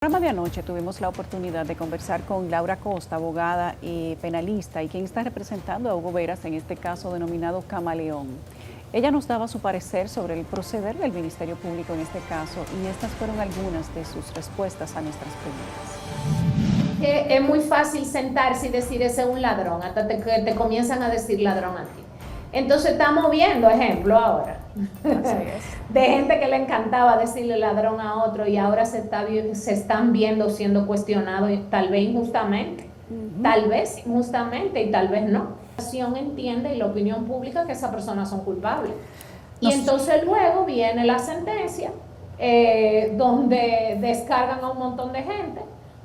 En el programa de anoche tuvimos la oportunidad de conversar con Laura Costa, abogada y penalista, y quien está representando a Hugo Veras en este caso denominado Camaleón. Ella nos daba su parecer sobre el proceder del Ministerio Público en este caso, y estas fueron algunas de sus respuestas a nuestras preguntas. Es muy fácil sentarse y decir ese es un ladrón, hasta que te comienzan a decir ladrón a ti. Entonces estamos viendo ejemplos ahora de gente que le encantaba decirle ladrón a otro y ahora se están viendo siendo cuestionados, tal vez injustamente, tal vez injustamente y tal vez no. La nación entiende y la opinión pública que esas personas son culpables. Y entonces luego viene la sentencia donde descargan a un montón de gente,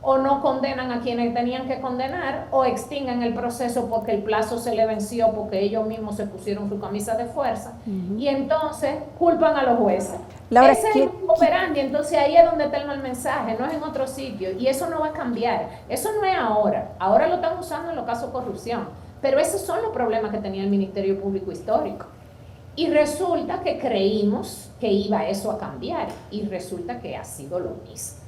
o no condenan a quienes tenían que condenar, o extinguen el proceso porque el plazo se le venció, porque ellos mismos se pusieron su camisa de fuerza, y entonces culpan a los jueces. Laura, ese es el operandi, entonces ahí es donde está el mensaje, no es en otro sitio, y eso no va a cambiar. Eso no es ahora lo están usando en los casos de corrupción, pero esos son los problemas que tenía el Ministerio Público Histórico. Y resulta que creímos que iba eso a cambiar, y resulta que ha sido lo mismo.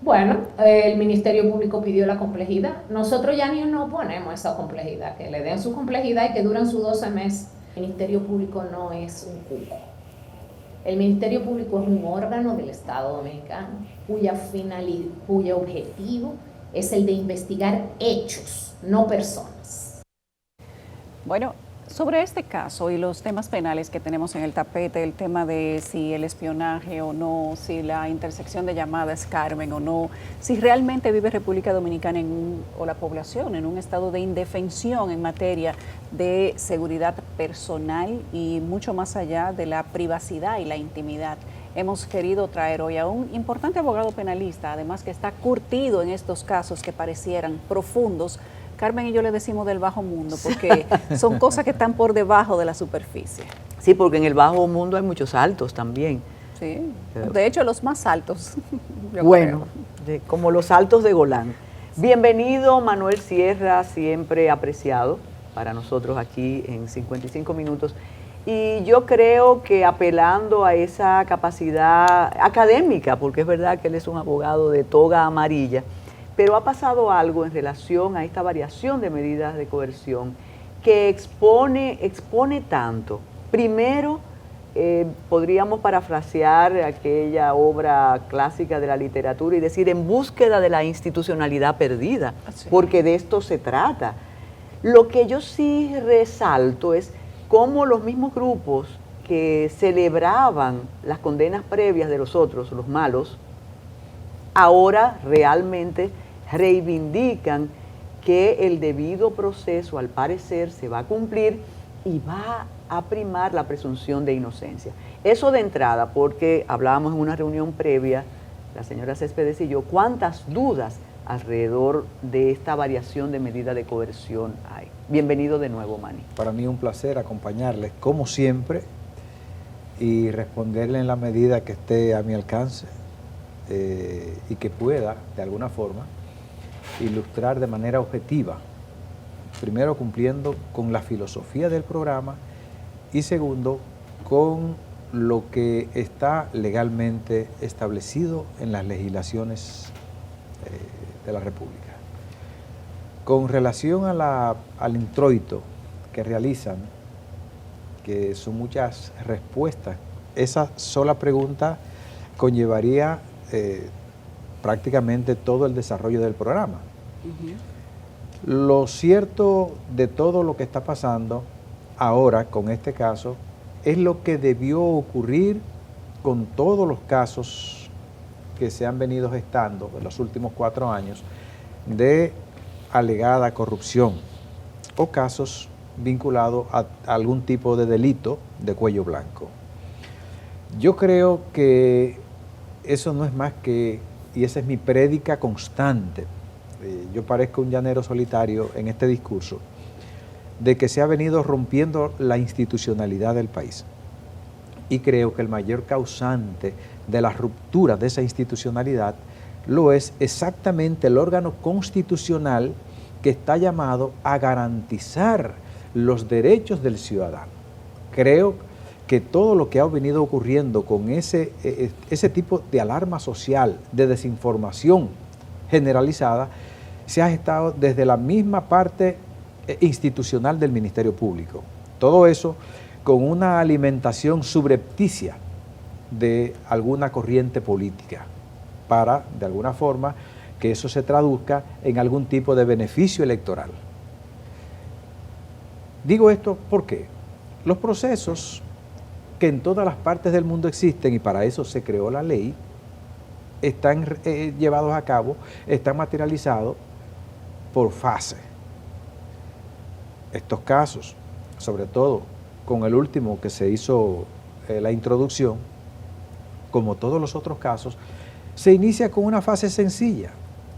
Bueno, el Ministerio Público pidió la complejidad. Nosotros ya ni nos oponemos a esa complejidad, que le den su complejidad y que duren sus 12 meses. El Ministerio Público no es un cuco. El Ministerio Público es un órgano del Estado Dominicano cuyo objetivo es el de investigar hechos, no personas. Bueno, sobre este caso y los temas penales que tenemos en el tapete, el tema de si el espionaje o no, si la intersección de llamadas Carmen o no, si realmente vive República Dominicana o la población en un estado de indefensión en materia de seguridad personal y mucho más allá de la privacidad y la intimidad. Hemos querido traer hoy a un importante abogado penalista, además que está curtido en estos casos que parecieran profundos. Carmen y yo le decimos del bajo mundo porque son cosas que están por debajo de la superficie. Sí, porque en el bajo mundo hay muchos altos también. Sí, de hecho los más altos. Bueno, como los altos de Golán. Bienvenido Manuel Sierra, siempre apreciado para nosotros aquí en 55 minutos. Y yo creo que apelando a esa capacidad académica, porque es verdad que él es un abogado de toga amarilla, pero ha pasado algo en relación a esta variación de medidas de coerción que expone tanto. Primero, podríamos parafrasear aquella obra clásica de la literatura y decir en búsqueda de la institucionalidad perdida, porque de esto se trata. Lo que yo sí resalto es cómo los mismos grupos que celebraban las condenas previas de los otros, los malos, ahora realmente reivindican que el debido proceso al parecer se va a cumplir y va a primar la presunción de inocencia. Eso de entrada, porque hablábamos en una reunión previa, la señora Céspedes y yo, cuántas dudas alrededor de esta variación de medida de coerción hay. Bienvenido de nuevo, Manny. Para mí es un placer acompañarles, como siempre, y responderle en la medida que esté a mi alcance y que pueda, de alguna forma, ilustrar de manera objetiva, primero cumpliendo con la filosofía del programa y segundo con lo que está legalmente establecido en las legislaciones de la República. Con relación al introito que realizan, que son muchas respuestas, esa sola pregunta conllevaría prácticamente todo el desarrollo del programa. Lo cierto de todo lo que está pasando ahora con este caso es lo que debió ocurrir con todos los casos que se han venido gestando en los últimos 4 años de alegada corrupción o casos vinculados a algún tipo de delito de cuello blanco. Yo creo que eso no es más que, y esa es mi prédica constante, yo parezco un llanero solitario en este discurso, de que se ha venido rompiendo la institucionalidad del país. Y creo que el mayor causante de la ruptura de esa institucionalidad lo es exactamente el órgano constitucional que está llamado a garantizar los derechos del ciudadano. Creo que todo lo que ha venido ocurriendo con ese tipo de alarma social, de desinformación generalizada, se ha gestado desde la misma parte institucional del Ministerio Público. Todo eso con una alimentación subrepticia de alguna corriente política, para, de alguna forma, que eso se traduzca en algún tipo de beneficio electoral. Digo esto porque los procesos que en todas las partes del mundo existen, y para eso se creó la ley, están llevados a cabo, están materializados por fase. Estos casos, sobre todo con el último que se hizo la introducción, como todos los otros casos, se inicia con una fase sencilla,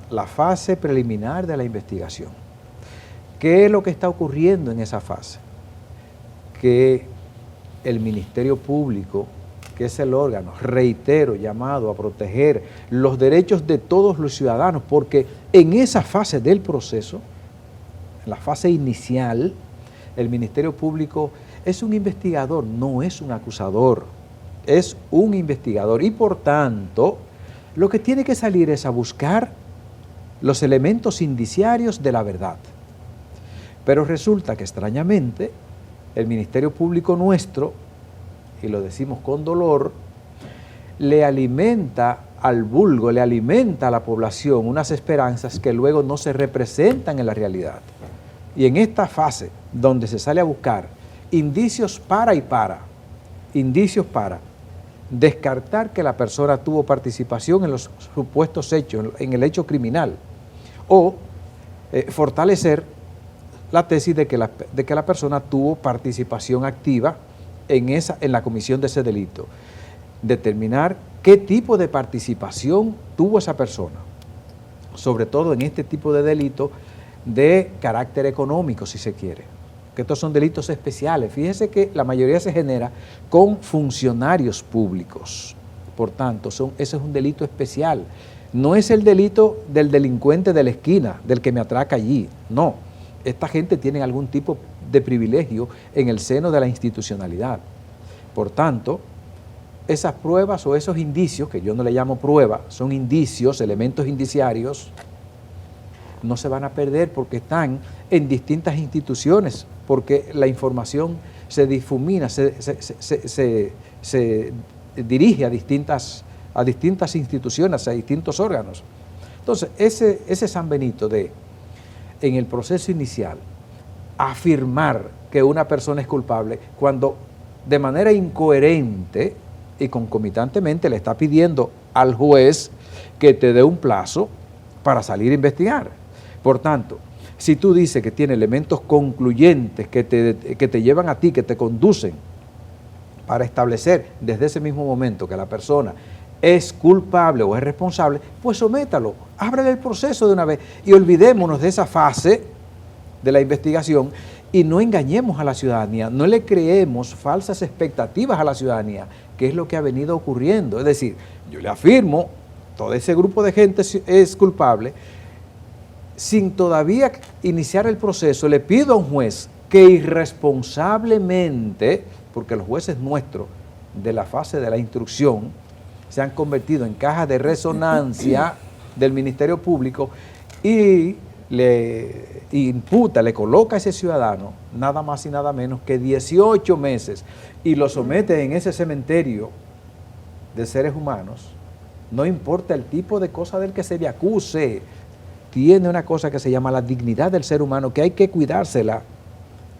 la fase preliminar de la investigación. ¿Qué es lo que está ocurriendo en esa fase? Que el Ministerio Público, que es el órgano, reitero, llamado a proteger los derechos de todos los ciudadanos, porque en esa fase del proceso, en la fase inicial, el Ministerio Público es un investigador, no es un acusador, es un investigador y por tanto lo que tiene que salir es a buscar los elementos indiciarios de la verdad. Pero resulta que extrañamente el Ministerio Público nuestro, y lo decimos con dolor, le alimenta al vulgo, le alimenta a la población unas esperanzas que luego no se representan en la realidad. Y en esta fase, donde se sale a buscar indicios para descartar que la persona tuvo participación en los supuestos hechos, en el hecho criminal, o fortalecer la tesis de que la persona tuvo participación activa en la comisión de ese delito. Determinar qué tipo de participación tuvo esa persona, sobre todo en este tipo de delito de carácter económico, si se quiere, que estos son delitos especiales. Fíjese que la mayoría se genera con funcionarios públicos, por tanto, ese es un delito especial. No es el delito del delincuente de la esquina, del que me atraca allí, no. Esta gente tiene algún tipo de privilegio en el seno de la institucionalidad. Por tanto, esas pruebas o esos indicios, que yo no le llamo prueba, son indicios, elementos indiciarios, no se van a perder porque están en distintas instituciones, porque la información se difumina, se dirige a distintas instituciones, a distintos órganos. Entonces, ese San Benito de, en el proceso inicial, afirmar que una persona es culpable cuando de manera incoherente y concomitantemente le está pidiendo al juez que te dé un plazo para salir a investigar. Por tanto, si tú dices que tiene elementos concluyentes que te llevan a ti, que te conducen para establecer desde ese mismo momento que la persona es culpable o es responsable, pues sométalo, ábrele el proceso de una vez y olvidémonos de esa fase de la investigación y no engañemos a la ciudadanía, no le creemos falsas expectativas a la ciudadanía, que es lo que ha venido ocurriendo. Es decir, yo le afirmo, todo ese grupo de gente es culpable, sin todavía iniciar el proceso, le pido a un juez que irresponsablemente, porque los jueces nuestros de la fase de la instrucción se han convertido en cajas de resonancia del Ministerio Público y le imputa, le coloca a ese ciudadano nada más y nada menos que 18 meses y lo somete en ese cementerio de seres humanos, no importa el tipo de cosa del que se le acuse, tiene una cosa que se llama la dignidad del ser humano, que hay que cuidársela,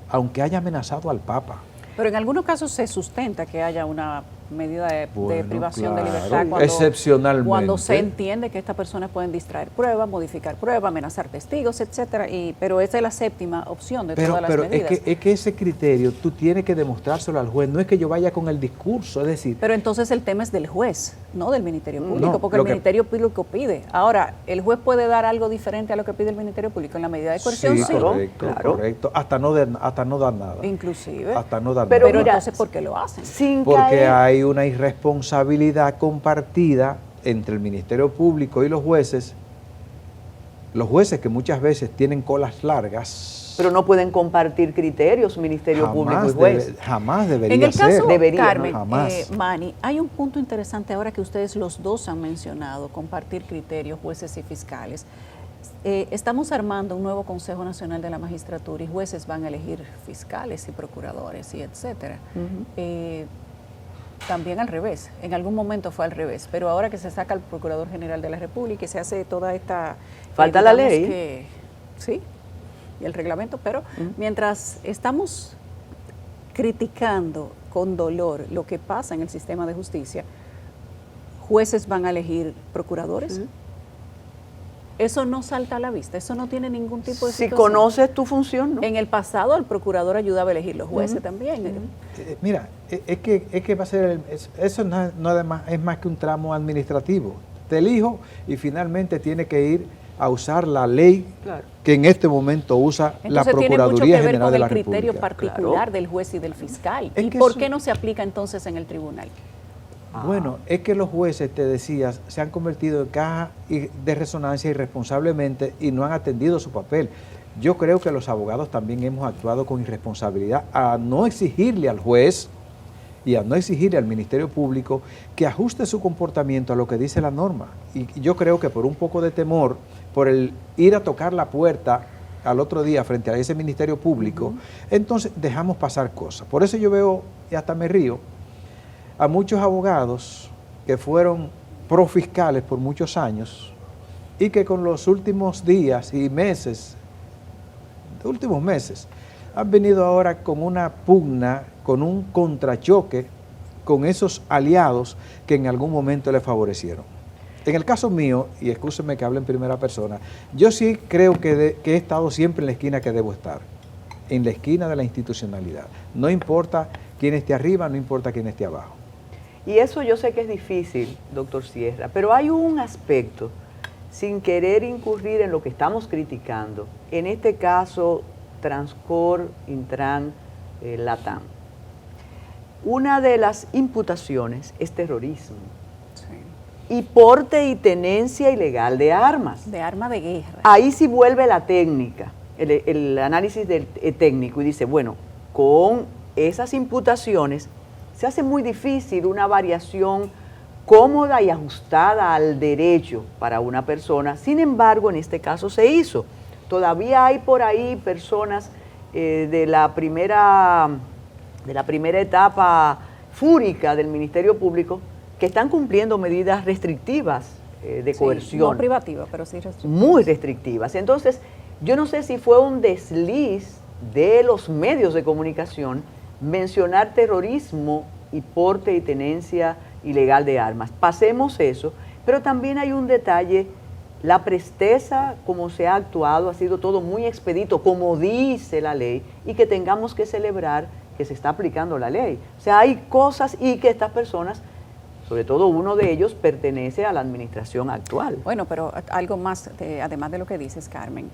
aunque haya amenazado al Papa. Pero en algunos casos se sustenta que haya una medida de privación de libertad excepcionalmente, cuando se entiende que estas personas pueden distraer pruebas, modificar pruebas, amenazar testigos, etcétera. Pero esa es la séptima opción de todas las medidas. Es que ese criterio tú tienes que demostrárselo al juez, no es que yo vaya con el discurso, es decir... Pero entonces el tema es del juez, no del Ministerio Público, porque el Ministerio Público pide. Ahora, ¿el juez puede dar algo diferente a lo que pide el Ministerio Público en la medida de coerción? Sí, correcto, claro. Correcto, hasta no dar nada. Inclusive. Hasta no dar pero nada. Entonces, ¿por qué lo hacen? Porque hay una irresponsabilidad compartida entre el Ministerio Público y los jueces los jueces que muchas veces tienen colas largas. Pero no pueden compartir criterios, Ministerio Público y juez. Jamás debería En el caso, ser. Debería, Carmen, ¿no? Jamás. Manny, hay un punto interesante ahora que ustedes los dos han mencionado, compartir criterios, jueces y fiscales. Estamos armando un nuevo Consejo Nacional de la Magistratura y jueces van a elegir fiscales y procuradores y etcétera. También al revés, en algún momento fue al revés, pero ahora que se saca el Procurador General de la República y se hace toda esta... Falta la ley. Sí, y el reglamento, pero mientras estamos criticando con dolor lo que pasa en el sistema de justicia, jueces van a elegir procuradores. Eso no salta a la vista, eso no tiene ningún tipo de Si situación. conoces tu función, ¿no? En el pasado el procurador ayudaba a elegir los jueces también. Mira, es que va a ser, eso no además es más que un tramo administrativo. Te elijo y finalmente tiene que ir a usar la ley que en este momento usa la Procuraduría General de la República. Entonces tiene mucho que ver con el criterio particular del juez y del fiscal. Es ¿Y que por eso- qué no se aplica entonces en el tribunal? Bueno, es que los jueces, te decías, se han convertido en caja de resonancia irresponsablemente y no han atendido su papel. Yo creo que los abogados también hemos actuado con irresponsabilidad a no exigirle al juez y a no exigirle al Ministerio Público que ajuste su comportamiento a lo que dice la norma. Y yo creo que por un poco de temor, por el ir a tocar la puerta al otro día frente a ese Ministerio Público, entonces dejamos pasar cosas. Por eso yo veo, y hasta me río, a muchos abogados que fueron profiscales por muchos años y que con los últimos días y meses, han venido ahora con una pugna, con un contrachoque con esos aliados que en algún momento les favorecieron. En el caso mío, y excúsenme que hable en primera persona, yo sí creo que he estado siempre en la esquina que debo estar, en la esquina de la institucionalidad. No importa quién esté arriba, no importa quién esté abajo. Y eso yo sé que es difícil, doctor Sierra, pero hay un aspecto, sin querer incurrir en lo que estamos criticando, en este caso Transcor, Intran, Latam. Una de las imputaciones es terrorismo y porte y tenencia ilegal de armas. De arma de guerra. Ahí sí vuelve la técnica, el análisis técnico y dice, bueno, con esas imputaciones se hace muy difícil una variación cómoda y ajustada al derecho para una persona. Sin embargo, en este caso se hizo. Todavía hay por ahí personas de la primera etapa fúrica del Ministerio Público que están cumpliendo medidas restrictivas de coerción. No privativa, pero sí restrictiva. Muy restrictivas. Entonces, yo no sé si fue un desliz de los medios de comunicación mencionar terrorismo y porte y tenencia ilegal de armas. Pasemos eso, pero también hay un detalle, la presteza como se ha actuado, ha sido todo muy expedito, como dice la ley, y que tengamos que celebrar que se está aplicando la ley. O sea, hay cosas y que estas personas, sobre todo uno de ellos, pertenece a la administración actual. Bueno, pero algo más, además de lo que dices, Carmen,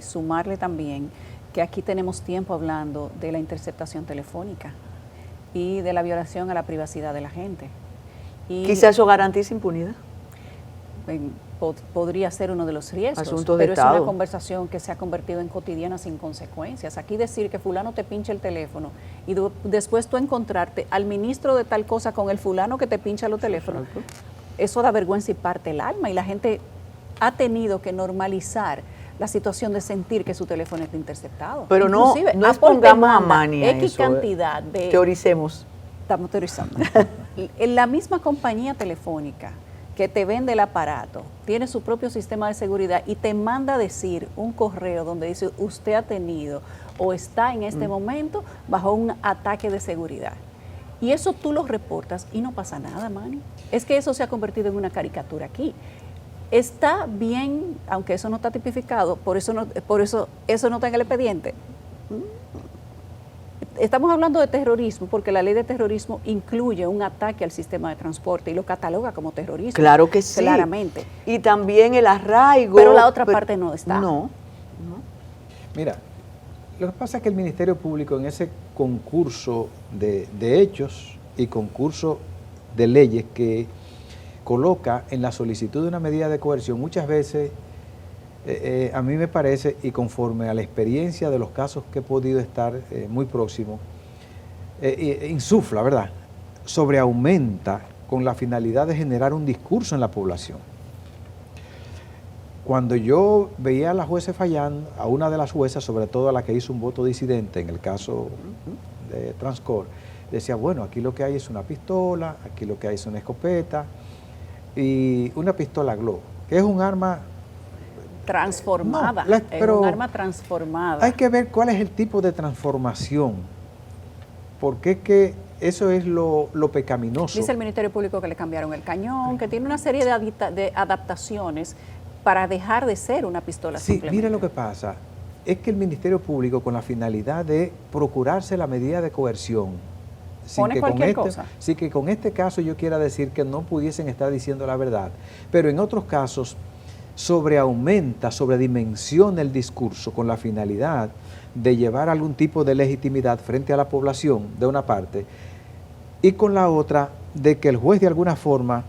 sumarle también que aquí tenemos tiempo hablando de la interceptación telefónica y de la violación a la privacidad de la gente. Y quizá eso garantiza impunidad. Podría ser uno de los riesgos, Asuntos de pero es Estado. una conversación que se ha convertido en cotidiana sin consecuencias. Aquí decir que fulano te pincha el teléfono y después tú encontrarte al ministro de tal cosa con el fulano que te pincha los teléfonos, eso da vergüenza y parte el alma, y la gente ha tenido que normalizar la situación de sentir que su teléfono está interceptado. Pero no Inclusive, no Apple expongamos a demanda Manny a X eso, cantidad de... Teoricemos. Estamos teorizando. La misma compañía telefónica que te vende el aparato tiene su propio sistema de seguridad y te manda a decir un correo donde dice usted ha tenido o está en este momento bajo un ataque de seguridad. Y eso tú lo reportas y no pasa nada, Manny. Es que eso se ha convertido en una caricatura aquí. Está bien, aunque eso no está tipificado, por eso eso no está en el expediente. Estamos hablando de terrorismo porque la ley de terrorismo incluye un ataque al sistema de transporte y lo cataloga como terrorismo. Claro que sí. Claramente. Y también el arraigo. Pero la otra parte no está. No. Mira, lo que pasa es que el Ministerio Público en ese concurso de hechos y concurso de leyes que coloca en la solicitud de una medida de coerción, muchas veces A mí me parece, y conforme a la experiencia de los casos que he podido estar muy próximo, insufla, ¿verdad? Sobreaumenta con la finalidad de generar un discurso en la población. Cuando yo veía a la jueza fallando, a una de las juezas, sobre todo a la que hizo un voto disidente en el caso de Transcor, decía, bueno, aquí lo que hay es una pistola, aquí lo que hay es una escopeta y una pistola Glock, que es un arma transformada, No, es pero un arma transformada. hay que ver cuál es el tipo de transformación, porque es que eso es lo pecaminoso. Dice el Ministerio Público que le cambiaron el cañón, que tiene una serie de adaptaciones para dejar de ser una pistola. Sí, simplemente. mira lo que pasa, es que el Ministerio Público, con la finalidad de procurarse la medida de coerción, Pone cualquier cosa. sí, que con este caso yo quiera decir que no pudiesen estar diciendo la verdad, pero en otros casos sobredimensiona el discurso con la finalidad de llevar algún tipo de legitimidad frente a la población, de una parte, y con la otra, de que el juez de alguna forma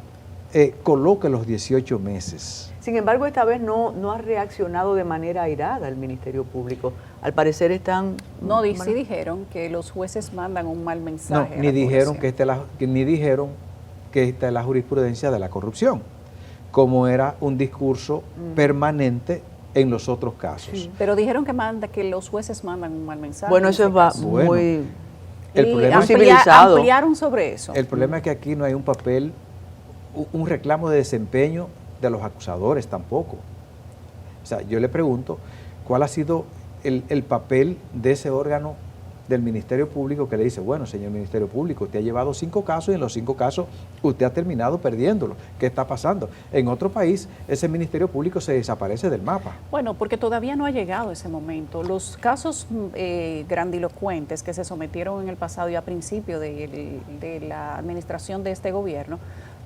coloque los 18 meses. Sin embargo, esta vez no ha reaccionado de manera airada el Ministerio Público. Al parecer están... No, sí dijeron que los jueces mandan un mal No, mensaje. ni dijeron que esta es la jurisprudencia de la corrupción, como era un discurso permanente en los otros casos. Sí. Pero dijeron que los jueces mandan un mal mensaje. Bueno, en eso ese va caso. muy... El problema es civilizado. Ampliaron sobre eso. El problema es que aquí no hay un papel, un reclamo de desempeño de los acusadores tampoco. O sea, yo le pregunto, ¿cuál ha sido el papel de ese órgano del Ministerio Público que le dice, bueno, señor Ministerio Público, usted ha llevado 5 casos y en los 5 casos usted ha terminado perdiéndolo? ¿Qué está pasando? En otro país, ese Ministerio Público se desaparece del mapa. Bueno, porque todavía no ha llegado ese momento. Los casos grandilocuentes que se sometieron en el pasado y a principio de la administración de este gobierno,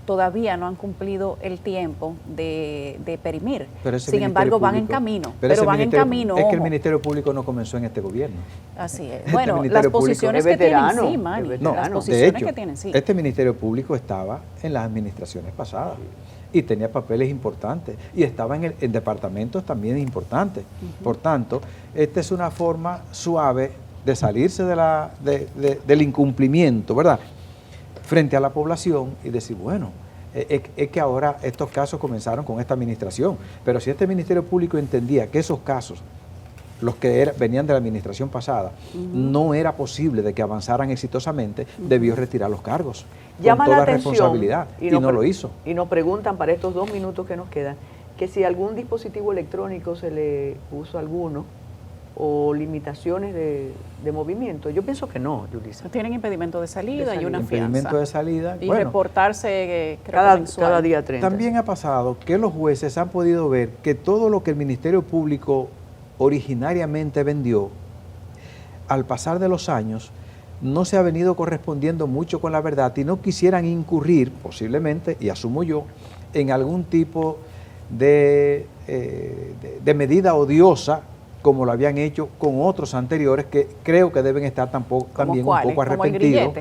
todavía no han cumplido el tiempo de perimir. Sin embargo, van en camino. Pero van en camino. Es que el Ministerio Público no comenzó en este gobierno. Así es. Este Bueno, Ministerio las posiciones Público que es veterano, tienen, sí, Manny. es No, Las veterano. posiciones de hecho, que tienen, sí. este Ministerio Público estaba en las administraciones pasadas y tenía papeles importantes y estaba en departamentos también importantes. Por tanto, esta es una forma suave de salirse del incumplimiento, ¿verdad?, frente a la población y decir, bueno, es que ahora estos casos comenzaron con esta administración, pero si este Ministerio Público entendía que esos casos, los que venían de la administración pasada, no era posible de que avanzaran exitosamente, debió retirar los cargos Llama con toda la atención, responsabilidad y no lo hizo. Y nos preguntan para estos 2 minutos que nos quedan, que si algún dispositivo electrónico se le puso alguno o limitaciones de movimiento. Yo pienso que no, Yulisa. Tienen impedimento de salida y una Impedimento fianza. de salida. Y Bueno, reportarse creo que mensual. cada día 30. también ha pasado que los jueces han podido ver que todo lo que el Ministerio Público originariamente vendió, al pasar de los años, no se ha venido correspondiendo mucho con la verdad y no quisieran incurrir, posiblemente, y asumo yo, en algún tipo de medida odiosa, como lo habían hecho con otros anteriores, que creo que deben estar también un poco arrepentidos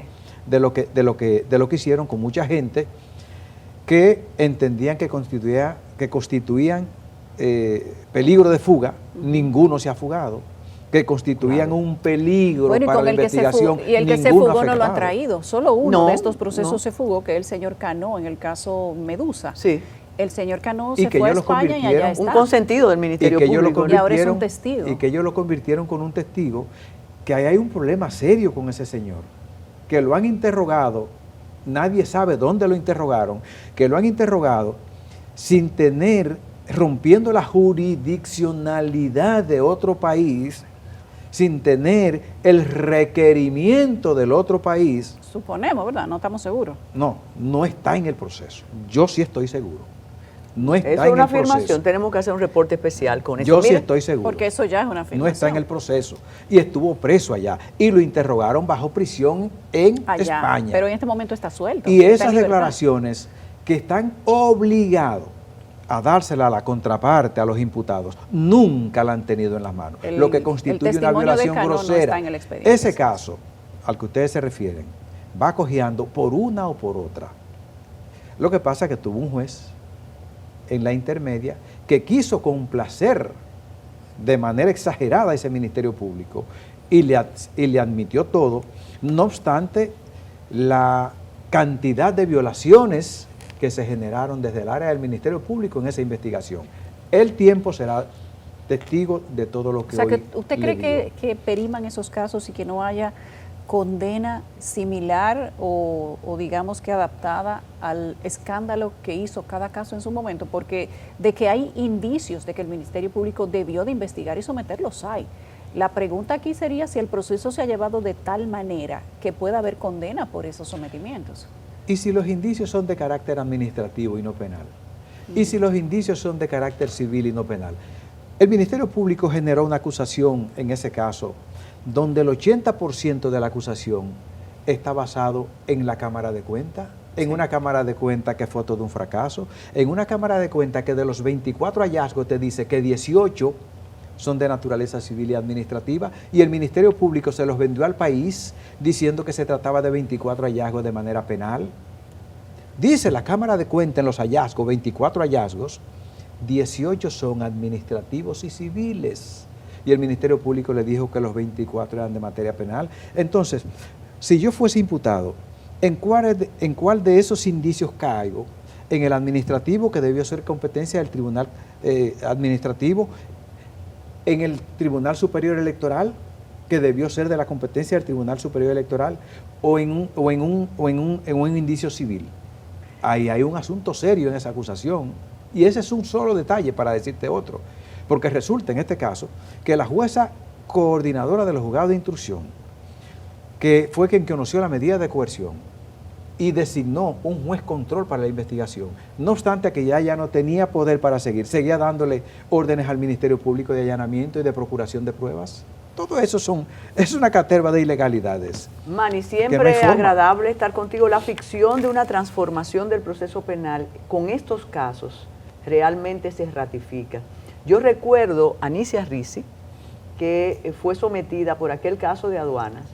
de lo que hicieron con mucha gente que entendían que constituían peligro de fuga. Ninguno se ha fugado, que constituían un peligro para la investigación. Y el que se ninguno fugó no lo afectado. han traído. Solo uno No, de estos procesos no. se fugó, que es el señor Cano en el caso Medusa. Sí, El señor Cano Y se que fue a ellos lo España y allá convirtieron- está. un consentido del Ministerio ellos lo Público. Y ahora es un testigo. Y que ellos lo convirtieron con un testigo, que ahí hay un problema serio con ese señor, que lo han interrogado, nadie sabe dónde lo interrogaron, que lo han interrogado sin tener, rompiendo la jurisdiccionalidad de otro país, sin tener el requerimiento del otro país. Suponemos, ¿verdad? No estamos seguros. No está en el proceso. Yo sí estoy seguro. No está Eso es en una el proceso. afirmación, tenemos que hacer un reporte especial con eso. Yo sí Mire, estoy seguro. Porque eso ya es una afirmación. No está en el proceso. Y estuvo preso allá. Y lo interrogaron bajo prisión en Allá, España. pero en este momento está suelto. Y está en esas libertad. declaraciones que están obligados a dársela a la contraparte, a los imputados, nunca la han tenido en las manos. Lo que constituye una testimonio de violación Cano no grosera. está en el expediente. Ese caso al que ustedes se refieren va cojeando por una o por otra. Lo que pasa es que tuvo un juez en la intermedia que quiso complacer de manera exagerada a ese Ministerio Público y le admitió todo, no obstante la cantidad de violaciones que se generaron desde el área del Ministerio Público en esa investigación. El tiempo será testigo de todo lo que o sea, hoy que ¿usted le cree digo. que periman esos casos y que no haya condena similar o digamos que adaptada al escándalo que hizo cada caso en su momento? Porque de que hay indicios de que el Ministerio Público debió de investigar y someterlos hay. La pregunta aquí sería si el proceso se ha llevado de tal manera que pueda haber condena por esos sometimientos. ¿Y si los indicios son de carácter administrativo y no penal? ¿Y si los indicios son de carácter civil y no penal? El Ministerio Público generó una acusación en ese caso donde el 80% de la acusación está basado en la Cámara de Cuentas, en una Cámara de Cuentas que fue todo un fracaso, en una Cámara de Cuentas que de los 24 hallazgos te dice que 18 son de naturaleza civil y administrativa, y el Ministerio Público se los vendió al país diciendo que se trataba de 24 hallazgos de manera penal. Dice la Cámara de Cuentas en los hallazgos, 24 hallazgos, 18 son administrativos y civiles. Y el Ministerio Público le dijo que los 24 eran de materia penal. Entonces, si yo fuese imputado, ¿en cuál de esos indicios caigo? ¿En el administrativo, que debió ser competencia del Tribunal Administrativo? ¿En el Tribunal Superior Electoral, que debió ser de la competencia del Tribunal Superior Electoral? ¿O en un indicio civil? Ahí hay un asunto serio en esa acusación. Y ese es un solo detalle para decirte otro. Porque resulta en este caso que la jueza coordinadora de los juzgados de instrucción, que fue quien conoció la medida de coerción y designó un juez control para la investigación, no obstante que ya no tenía poder para seguir, seguía dándole órdenes al Ministerio Público de allanamiento y de procuración de pruebas. Todo eso es una caterva de ilegalidades. Manny, no siempre hay es forma. agradable estar contigo. La ficción de una transformación del proceso penal con estos casos realmente se ratifica. Yo recuerdo a Anicia Ricci, que fue sometida por aquel caso de aduanas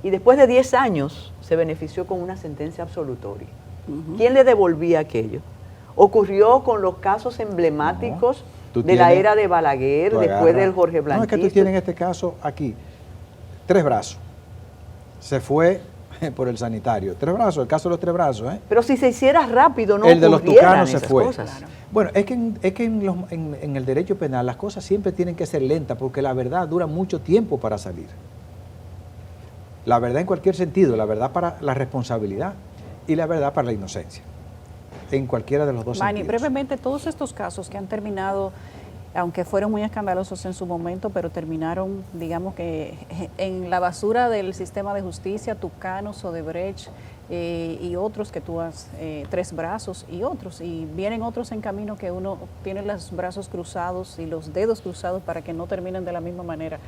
y después de 10 años se benefició con una sentencia absolutoria. ¿Quién le devolvía aquello? Ocurrió con los casos emblemáticos de la era de Balaguer, después del Jorge Blanquista. No, es que tú tienes en este caso aquí 3 brazos. Se fue por el sanitario. 3 brazos, el caso de los 3 brazos. Pero si se hiciera rápido, no el de los ocurrieran tucanos se esas fue. cosas. Claro. Bueno, es que en el derecho penal las cosas siempre tienen que ser lentas porque la verdad dura mucho tiempo para salir. La verdad en cualquier sentido, la verdad para la responsabilidad y la verdad para la inocencia. En cualquiera de los dos Manny, sentidos. brevemente, todos estos casos que han terminado, aunque fueron muy escandalosos en su momento, pero terminaron, digamos que en la basura del sistema de justicia, Tucanos, Odebrecht y otros que tú has, 3 brazos y otros, y vienen otros en camino que uno tiene los brazos cruzados y los dedos cruzados para que no terminen de la misma manera.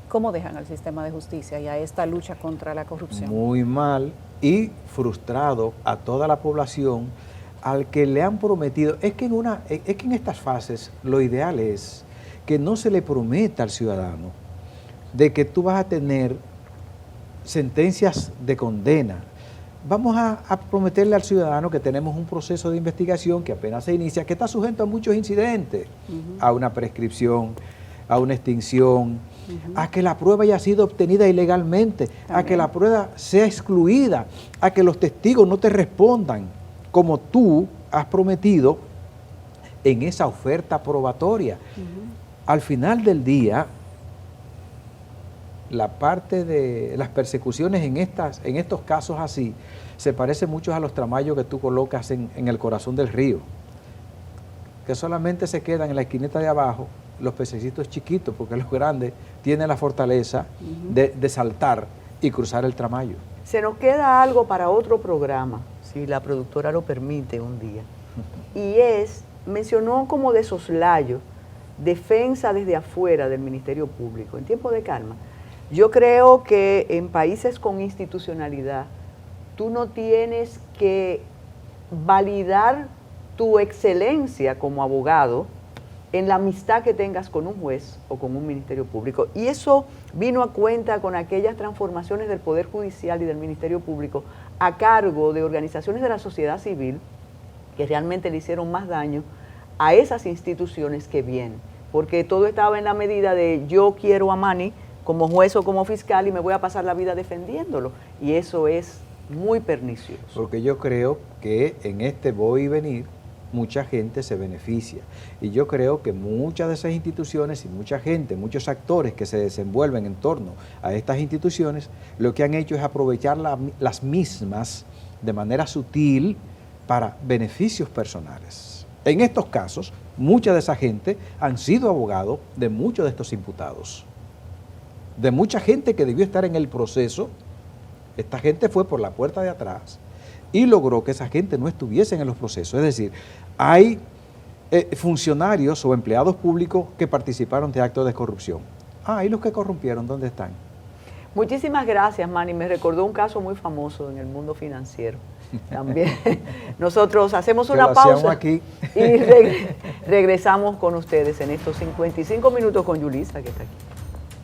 ¿Cómo dejan al sistema de justicia y a esta lucha contra la corrupción? Muy mal y frustrado a toda la población al que le han prometido. Es que en estas fases lo ideal es que no se le prometa al ciudadano de que tú vas a tener sentencias de condena. Vamos a prometerle al ciudadano que tenemos un proceso de investigación que apenas se inicia, que está sujeto a muchos incidentes, a una prescripción, a una extinción, a que la prueba haya sido obtenida ilegalmente, a que la prueba sea excluida, a que los testigos no te respondan como tú has prometido en esa oferta probatoria. Al final del día, la parte de las persecuciones en estos casos así se parece mucho a los tramayos que tú colocas en el corazón del río, que solamente se quedan en la esquinita de abajo los pececitos chiquitos, porque los grandes tienen la fortaleza de saltar y cruzar el tramayo. Se nos queda algo para otro programa, si la productora lo permite un día. Y mencionó como de soslayo, defensa desde afuera del Ministerio Público, en tiempo de calma. Yo creo que en países con institucionalidad, tú no tienes que validar tu excelencia como abogado en la amistad que tengas con un juez o con un Ministerio Público. Y eso vino a cuenta con aquellas transformaciones del Poder Judicial y del Ministerio Público a cargo de organizaciones de la sociedad civil que realmente le hicieron más daño a esas instituciones que vienen, porque todo estaba en la medida de yo quiero a Manny como juez o como fiscal y me voy a pasar la vida defendiéndolo, y eso es muy pernicioso. Porque yo creo que en este voy y venir mucha gente se beneficia, y yo creo que muchas de esas instituciones y mucha gente, muchos actores que se desenvuelven en torno a estas instituciones, lo que han hecho es aprovechar las mismas de manera sutil para beneficios personales. En estos casos, mucha de esa gente han sido abogados de muchos de estos imputados, de mucha gente que debió estar en el proceso. Esta gente fue por la puerta de atrás y logró que esa gente no estuviese en los procesos. Es decir, hay funcionarios o empleados públicos que participaron de actos de corrupción. ¿Y los que corrompieron dónde están? Muchísimas gracias, Manny. Me recordó un caso muy famoso en el mundo financiero. También nosotros hacemos una pausa aquí y regresamos con ustedes en estos 55 minutos con Yulisa, que está aquí.